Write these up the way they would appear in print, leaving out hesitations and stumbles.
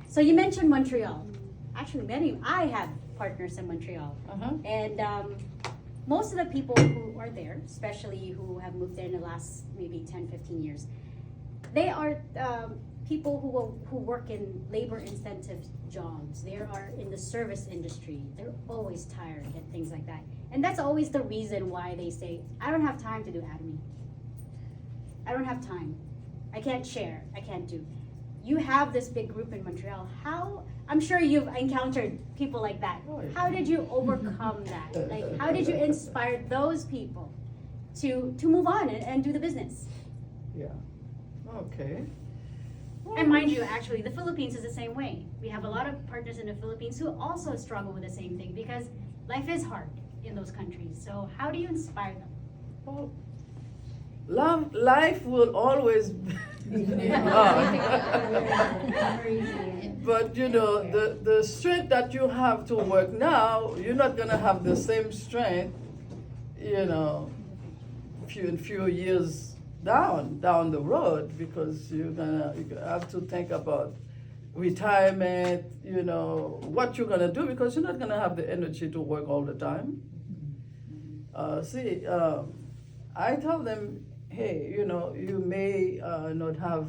So you mentioned Montreal. Actually, I have partners in Montreal. And most of the people who are there, especially who have moved there in the last maybe 10, 15 years, they are people who work in labor-intensive jobs. They are in the service industry. They're always tired and things like that. And that's always the reason why they say, I don't have time to do Atomy. I don't have time. I can't share. I can't do. You have this big group in Montreal. I'm sure you've encountered people like that. How did you overcome that? Like, how did you inspire those people to move on and do the business? Yeah. Okay. And mind you, actually, the Philippines is the same way. We have a lot of partners in the Philippines who also struggle with the same thing because life is hard in those countries. So how do you inspire them? Well, life will always be hard. But you know, the strength that you have to work now, you're not gonna have the same strength, you know, few years down the road, because you have to think about retirement, you know, what you're gonna do, because you're not gonna have the energy to work all the time. I tell them, hey, you know, you may not have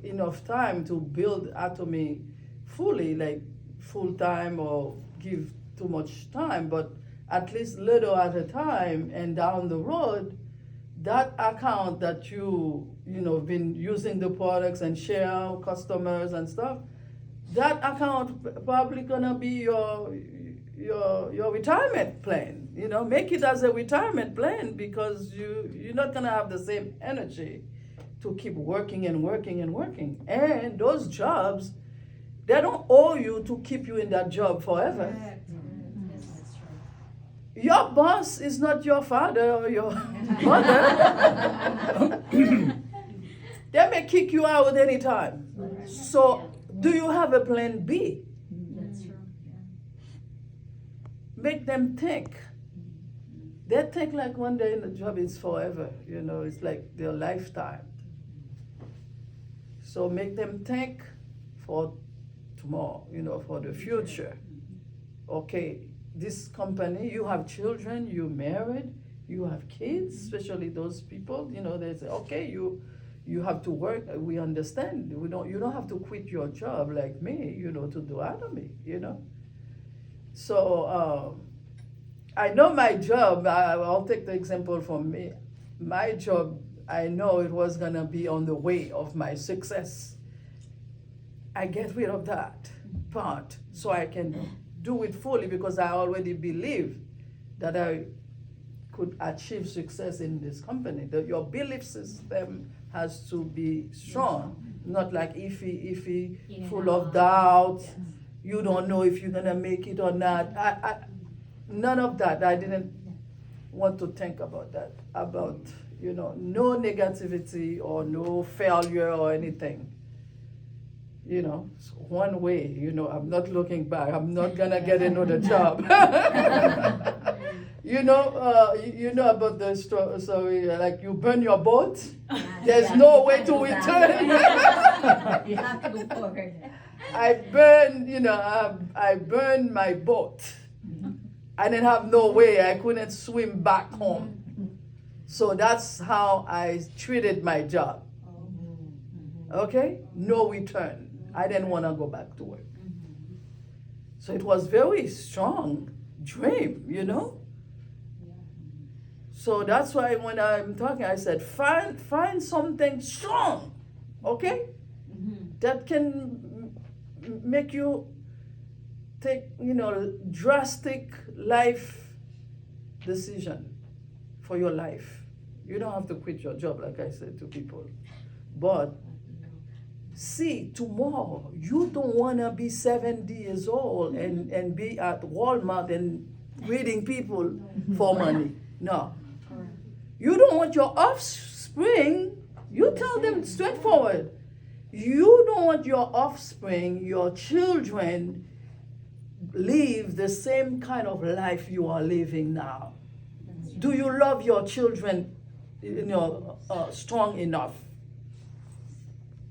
enough time to build Atomy fully, like full time, or give too much time, but at least little at a time, and down the road, that account that you know been using the products and share customers and stuff, that account probably gonna be your retirement plan. You know, make it as a retirement plan, because you're not gonna have the same energy to keep working and working and working. And those jobs, they don't owe you to keep you in that job forever. Your boss is not your father or your mother. They may kick you out anytime. So, do you have a plan B? That's true. Make them think. They think like one day in the job is forever. You know, it's like their lifetime. So make them think for tomorrow, you know, for the future. Okay, this company, you have children, you're married, you have kids, especially those people, you know, they say, okay, you have to work, we understand. You don't have to quit your job like me, you know, to do Atomy, you know. So I know my job, I'll take the example from me. My job, I know it was gonna be on the way of my success. I get rid of that part so I can do it fully, because I already believe that I could achieve success in this company. Your belief system has to be strong, not like iffy, full of doubt. Yes. You don't know if you're gonna make it or not. None of that. I didn't want to think about that, about, you know, no negativity or no failure or anything. You know, one way, you know, I'm not looking back. I'm not gonna get another job. You know about the story, like you burn your boat, there's no way to return. You have to go forward. I burned my boat. I didn't have no way. I couldn't swim back home. So that's how I treated my job. Okay? No return. I didn't want to go back to work. So it was very strong dream, you know? So that's why when I'm talking, I said, find something strong, okay? That can make you take, you know, drastic life decision for your life. You don't have to quit your job, like I said to people. But see, tomorrow, you don't want to be 70 years old and be at Walmart and greeting people for money. No. You don't want your offspring, you tell them straightforward, you don't want your offspring, your children, live the same kind of life you are living now. Do you love your children, you know, strong enough?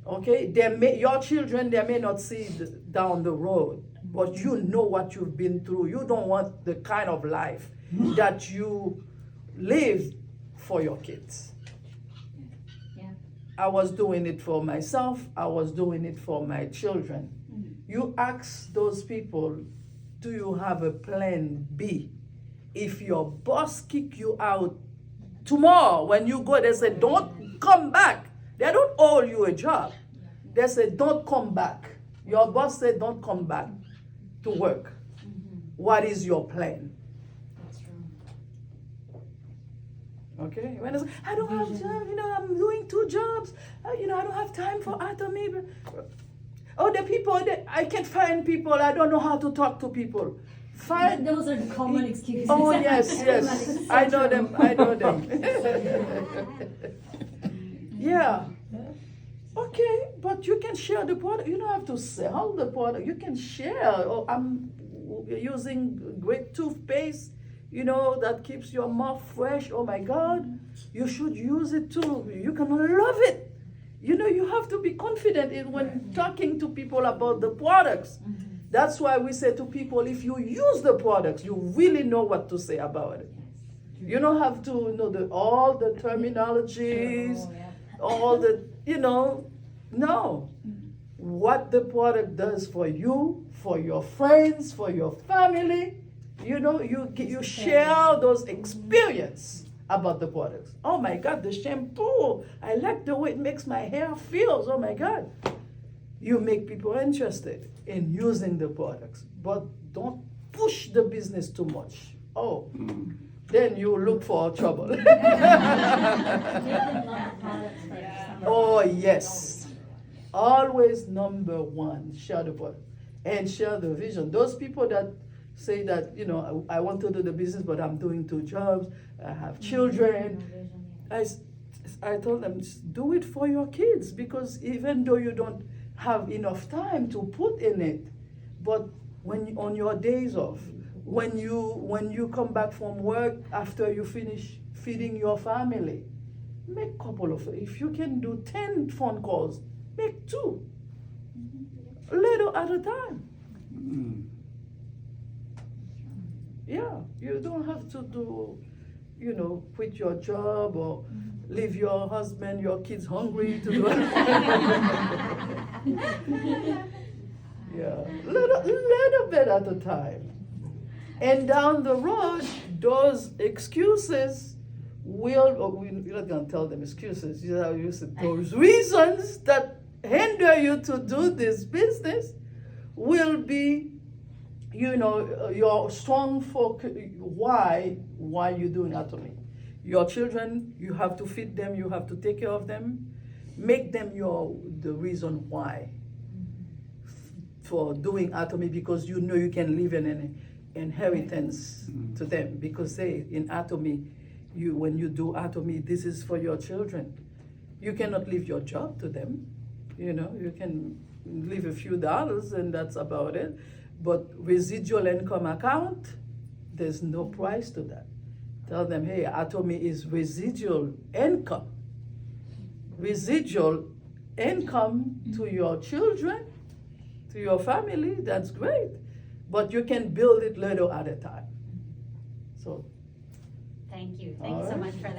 Okay, your children, they may not see down the road, but you know what you've been through. You don't want the kind of life that you live for your kids. Yeah. I was doing it for myself. I was doing it for my children. You ask those people, do you have a plan B? If your boss kick you out tomorrow, when you go, they say, don't come back. They don't owe you a job. They say, don't come back. Your boss said, don't come back to work. What is your plan? That's true. Okay? When it's, I don't have job, I'm doing 2 jobs. I don't have time for Atomy. Oh, the people, I can't find people. I don't know how to talk to people. Those are the common excuses. Oh, yes. I know them. Yeah. Okay, but you can share the product. You don't have to sell the product. You can share. Oh, I'm using great toothpaste, that keeps your mouth fresh. Oh my God, you should use it too. You can love it. You have to be confident in when talking to people about the products. That's why we say to people, if you use the products, you really know what to say about it. You don't have to know all the terminologies, all the, no. What the product does for you, for your friends, for your family, you share those experience about the products. Oh my God, the shampoo, I like the way it makes my hair feels. Oh my God. You make people interested in using the products, but don't push the business too much. Oh, then you look for trouble. Oh, yes. Always number one, share the product and share the vision. Those people that say that, I want to do the business, but I'm doing 2 jobs, I have children. I told them, do it for your kids, because even though you don't have enough time to put in it, but when on your days off, when you come back from work after you finish feeding your family, make a couple of, if you can do 10 phone calls, make 2, a little at a time. Yeah, you don't have to do, quit your job or leave your husband, your kids hungry to do it. Yeah, little bit at a time. And down the road, those excuses we're not going to tell them excuses. Those reasons that hinder you to do this business will be, your strong focus, why you're doing Atomy. Your children, you have to feed them, you have to take care of them. Make them the reason why for doing Atomy, because you can leave an inheritance to them, because in Atomy, when you do Atomy, this is for your children. You cannot leave your job to them. You can leave a few dollars and that's about it. But residual income account, there's no price to that. Tell them, hey, Atomy is residual income. Residual income to your children, to your family, that's great. But you can build it little at a time. So. Thank you. Thanks so much for that.